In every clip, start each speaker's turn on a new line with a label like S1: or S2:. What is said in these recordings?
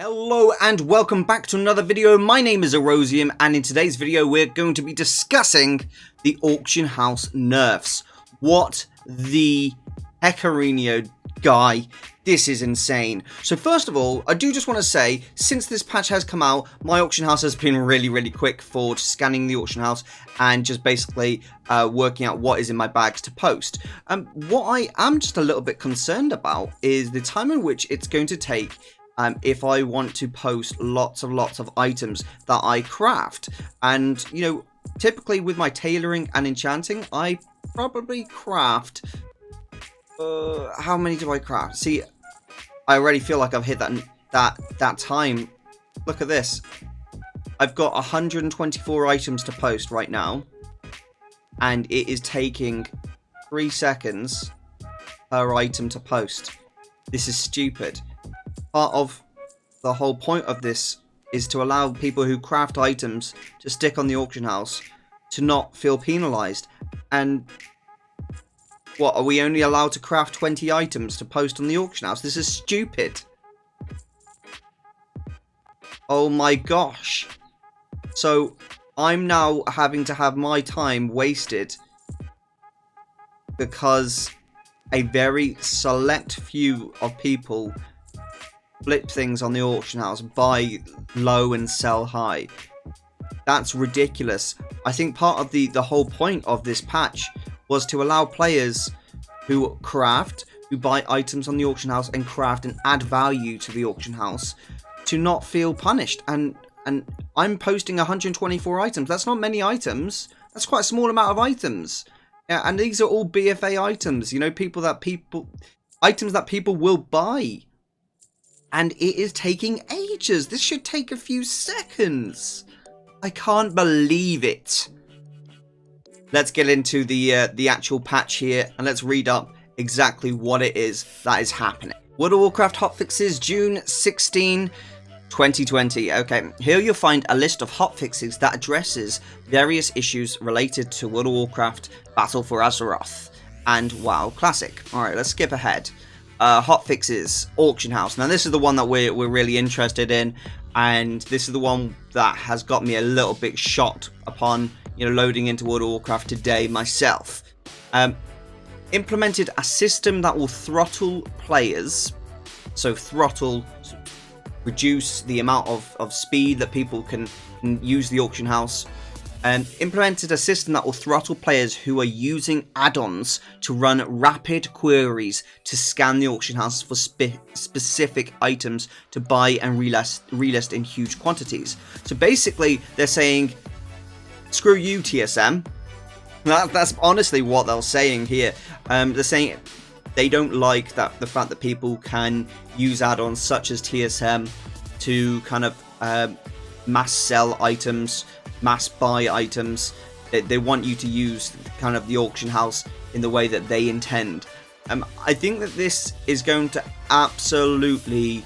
S1: Hello and welcome back to another video. My name is Erosium and in today's video we're going to be discussing the auction house nerfs. What the heckarino, guy, this is insane. So first of all, I do just want to say, since this patch has come out, my auction house has been really quick for scanning the auction house and just basically working out what is in my bags to post. What I am just a little bit concerned about is the time in which it's going to take if I want to post lots of items that I craft. And, you know, typically with my tailoring and enchanting, I probably craft... how many do I craft? See, I already feel like I've hit that time. Look at this. I've got 124 items to post right now. And it is taking 3 seconds per item to post. This is stupid. Part of the whole point of this is to allow people who craft items to stick on the auction house to not feel penalized. And what, are we only allowed to craft 20 items to post on the auction house? This is stupid. Oh my gosh. So I'm now having to have my time wasted because a very select few of people flip things on the auction house, buy low and sell high. That's ridiculous. I think part of the whole point of this patch was to allow players who craft, who buy items on the auction house and craft and add value to the auction house, to not feel punished. And I'm posting 124 items. That's not many items. That's quite a small amount of items. Yeah, and these are all BFA items. You know, items that people will buy. And it is taking ages. This should take a few seconds. I can't believe it. Let's get into the actual patch here, and let's read up exactly what it is that is happening. World of Warcraft hotfixes, June 16, 2020. Okay, here you'll find a list of hotfixes that addresses various issues related to World of Warcraft Battle for Azeroth and WoW Classic. Alright, let's skip ahead. Hotfixes, auction house. Now this is the one that we're really interested in, and this is the one that has got me a little bit shocked upon, you know, loading into World of Warcraft today myself. Implemented a system that will throttle players, so reduce the amount of speed that people can use the auction house. Implemented a system that will throttle players who are using add-ons to run rapid queries to scan the auction house for specific items to buy and relist in huge quantities. So basically, they're saying, screw you, TSM. That's honestly what they're saying here. They're saying they don't like the fact that people can use add-ons such as TSM to kind of mass sell items, mass buy items. They want you to use kind of the auction house in the way that they intend. I think that this is going to absolutely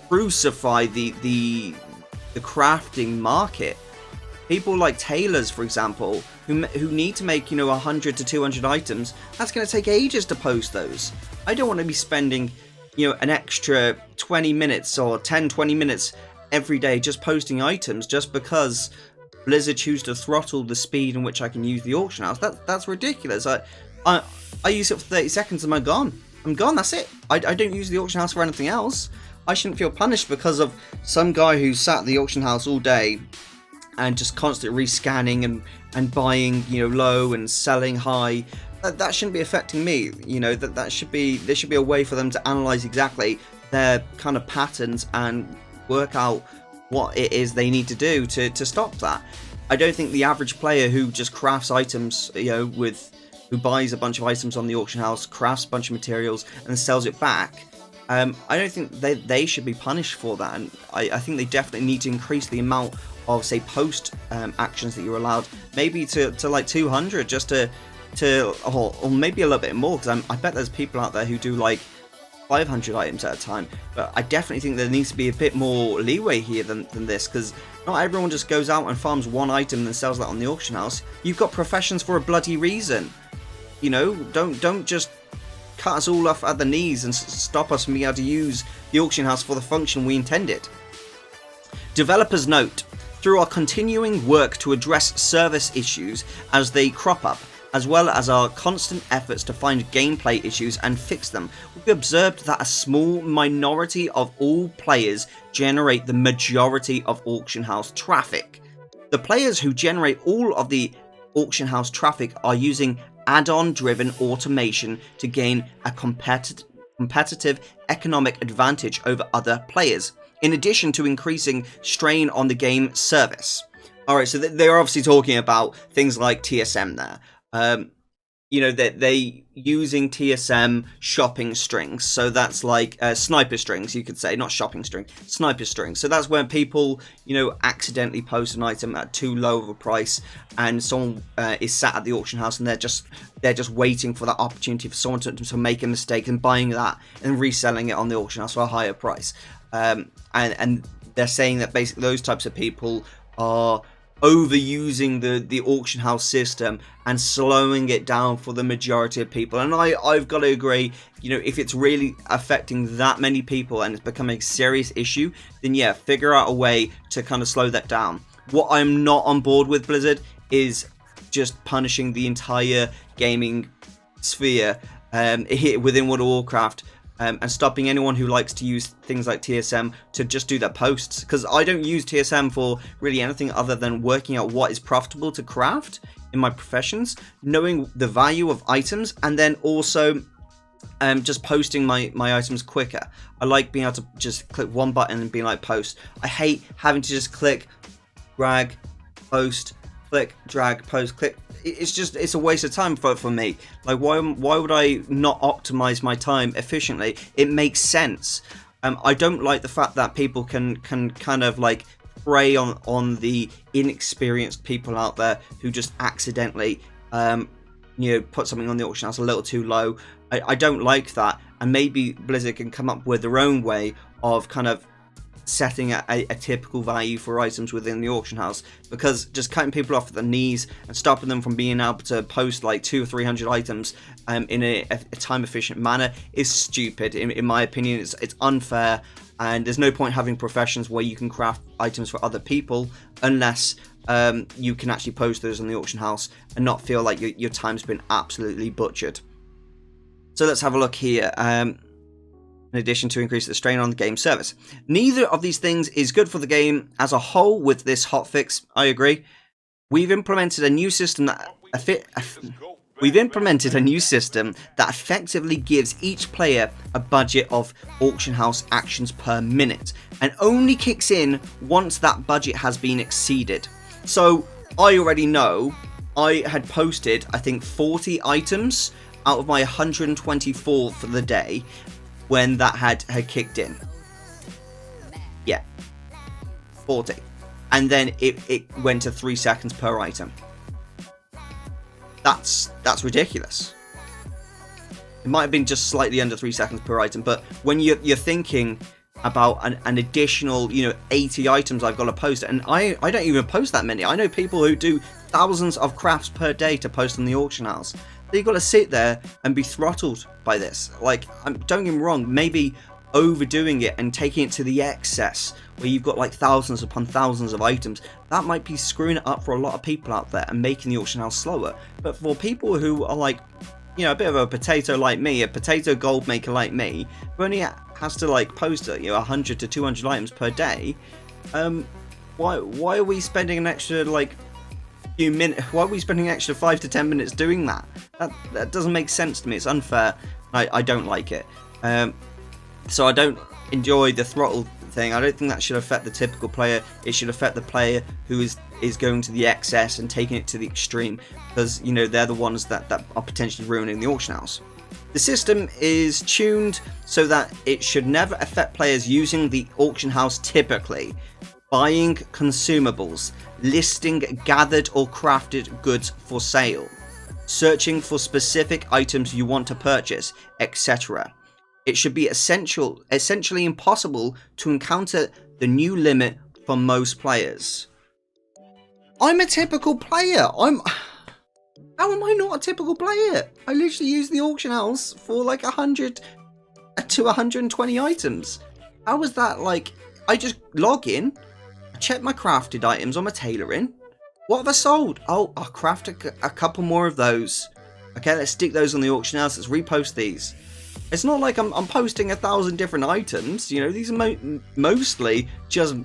S1: crucify the crafting market. People like tailors, for example, who need to make, you know, 100 to 200 items, that's going to take ages to post those. I don't want to be spending, you know, an extra 20 minutes or 10-20 minutes every day just posting items just because Blizzard choose to throttle the speed in which I can use the auction house. That's ridiculous. I use it for 30 seconds and I'm gone. I'm gone, that's it. I don't use the auction house for anything else. I shouldn't feel punished because of some guy who sat at the auction house all day and just constantly rescanning and buying, you know, low and selling high. That shouldn't be affecting me. You know, there should be a way for them to analyze exactly their kind of patterns and work out what it is they need to do to stop that. I don't think the average player who just crafts items, you know, who buys a bunch of items on the auction house, crafts a bunch of materials and sells it back, I don't think they should be punished for that. And I think they definitely need to increase the amount of, say, post actions that you're allowed, maybe to like 200, just to or maybe a little bit more, because I bet there's people out there who do like 500 items at a time. But I definitely think there needs to be a bit more leeway here than this, because not everyone just goes out and farms one item and then sells that on the auction house. You've got professions for a bloody reason. You know, don't just cut us all off at the knees and stop us from being able to use the auction house for the function we intended. Developers note, through our continuing work to address service issues as they crop up, as well as our constant efforts to find gameplay issues and fix them, we observed that a small minority of all players generate the majority of auction house traffic. The players who generate all of the auction house traffic are using add-on driven automation to gain a competitive economic advantage over other players, in addition to increasing strain on the game service. Alright, so they're obviously talking about things like TSM there. You know, they using TSM shopping strings, so that's like sniper strings, you could say, not shopping string, sniper strings. So that's when people, you know, accidentally post an item at too low of a price, and someone is sat at the auction house, and they're just waiting for that opportunity for someone to make a mistake and buying that and reselling it on the auction house for a higher price. And they're saying that basically those types of people are overusing the auction house system and slowing it down for the majority of people. And I've got to agree, you know, if it's really affecting that many people and it's becoming a serious issue, then yeah, figure out a way to kind of slow that down. What I'm not on board with, Blizzard, is just punishing the entire gaming sphere within World of Warcraft, and stopping anyone who likes to use things like TSM to just do their posts. Because I don't use TSM for really anything other than working out what is profitable to craft in my professions, knowing the value of items, and then also just posting my items quicker. I like being able to just click one button and being like, post. I hate having to just click, drag, post, click, drag, post, click. It's a waste of time for me. Like, why would I not optimize my time efficiently? It makes sense. I don't like the fact that people can kind of like prey on the inexperienced people out there who just accidentally you know, put something on the auction house a little too low. I don't like that, and maybe Blizzard can come up with their own way of kind of setting a typical value for items within the auction house, because just cutting people off at the knees and stopping them from being able to post like 200 or 300 items in a time efficient manner is stupid. In my opinion, it's unfair, and there's no point having professions where you can craft items for other people unless you can actually post those on the auction house and not feel like your time's been absolutely butchered. So let's have a look here. In addition to increase the strain on the game service. Neither of these things is good for the game as a whole with this hotfix. I agree. We've implemented a new system that effectively gives each player a budget of auction house actions per minute, and only kicks in once that budget has been exceeded. So I already know I had posted, I think, 40 items out of my 124 for the day when that had kicked in. Yeah, 40. And then it went to 3 seconds per item. That's ridiculous. It might have been just slightly under 3 seconds per item, but when you're thinking about an additional, you know, 80 items I've got to post, and I don't even post that many. I know people who do thousands of crafts per day to post on the auction house. You've got to sit there and be throttled by this. Like, don't get me wrong, maybe overdoing it and taking it to the excess, where you've got like thousands upon thousands of items, that might be screwing it up for a lot of people out there and making the auction house slower. But for people who are like, you know, a bit of a potato like me, a potato gold maker like me, who only has to like post, you know, 100 to 200 items per day, why are we spending an extra like few minutes? Why are we spending an extra 5 to 10 minutes doing that? That doesn't make sense to me. It's unfair. I don't like it. So I don't enjoy the throttle thing. I don't think that should affect the typical player. It should affect the player who is going to the excess and taking it to the extreme, because, you know, they're the ones that are potentially ruining the auction house. The system is tuned so that it should never affect players using the auction house typically. Buying consumables, listing gathered or crafted goods for sale, searching for specific items you want to purchase, etc. It should be essentially impossible to encounter the new limit for most players. I'm a typical player. How am I not a typical player? I literally use the auction house for like 100 to 120 items. How was that like? I just log in, check my crafted items on my tailoring. What have I sold? Oh, I'll craft a couple more of those. Okay, let's stick those on the auction house. Let's repost these. It's not like I'm posting 1,000 different items. You know, these are mostly just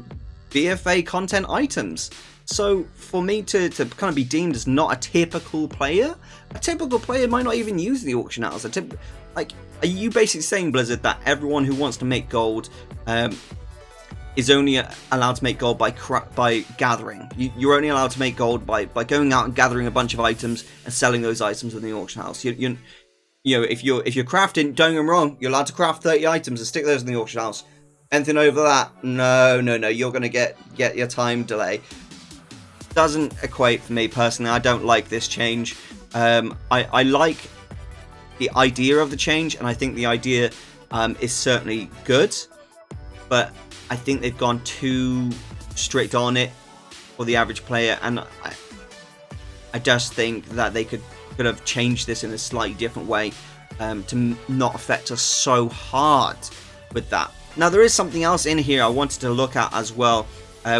S1: BFA content items. So for me to kind of be deemed as not a typical player might not even use the auction house. Like, are you basically saying, Blizzard, that everyone who wants to make gold is only allowed to make gold by gathering? You're only allowed to make gold by going out and gathering a bunch of items and selling those items in the auction house. You know, if you're crafting, don't get me wrong, you're allowed to craft 30 items and stick those in the auction house. Anything over that, no, you're gonna get your time delay. Doesn't equate for me personally. I don't like this change. I like the idea of the change, and I think the idea is certainly good, but I think they've gone too strict on it for the average player, and I just think that they could have changed this in a slightly different way to not affect us so hard with that. Now, there is something else in here I wanted to look at as well,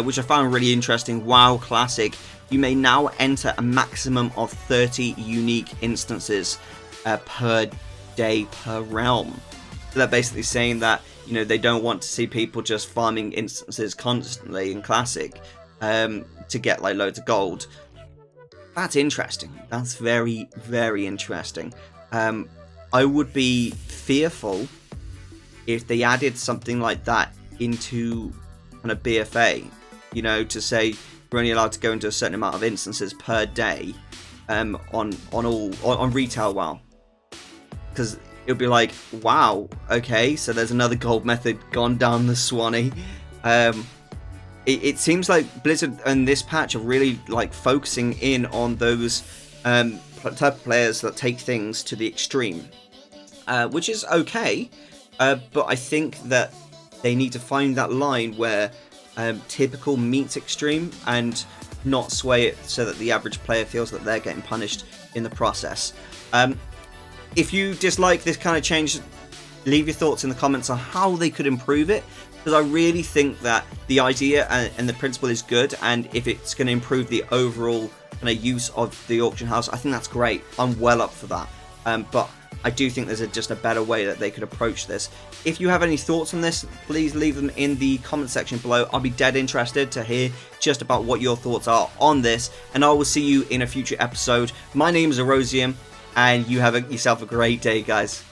S1: which I found really interesting. WoW Classic, you may now enter a maximum of 30 unique instances per day per realm. So they're basically saying that, you know, they don't want to see people just farming instances constantly in Classic to get like loads of gold. That's interesting. That's very, very interesting. I would be fearful if they added something like that into kind of BFA, you know, to say you're only allowed to go into a certain amount of instances per day on retail WoW, because it'll be like, wow, okay, so there's another gold method gone down the Swanee. It seems like Blizzard and this patch are really like focusing in on those type of players that take things to the extreme, which is okay, but I think that they need to find that line where typical meets extreme and not sway it so that the average player feels that they're getting punished in the process. If you dislike this kind of change, leave your thoughts in the comments on how they could improve it, because I really think that the idea and the principle is good, and if it's going to improve the overall kind of use of the auction house, I think that's great. I'm well up for that. But I do think there's just a better way that they could approach this. If you have any thoughts on this, please leave them in the comment section below. I'll be dead interested to hear just about what your thoughts are on this, and I will see you in a future episode. My name is Erosium, and you have yourself a great day, guys.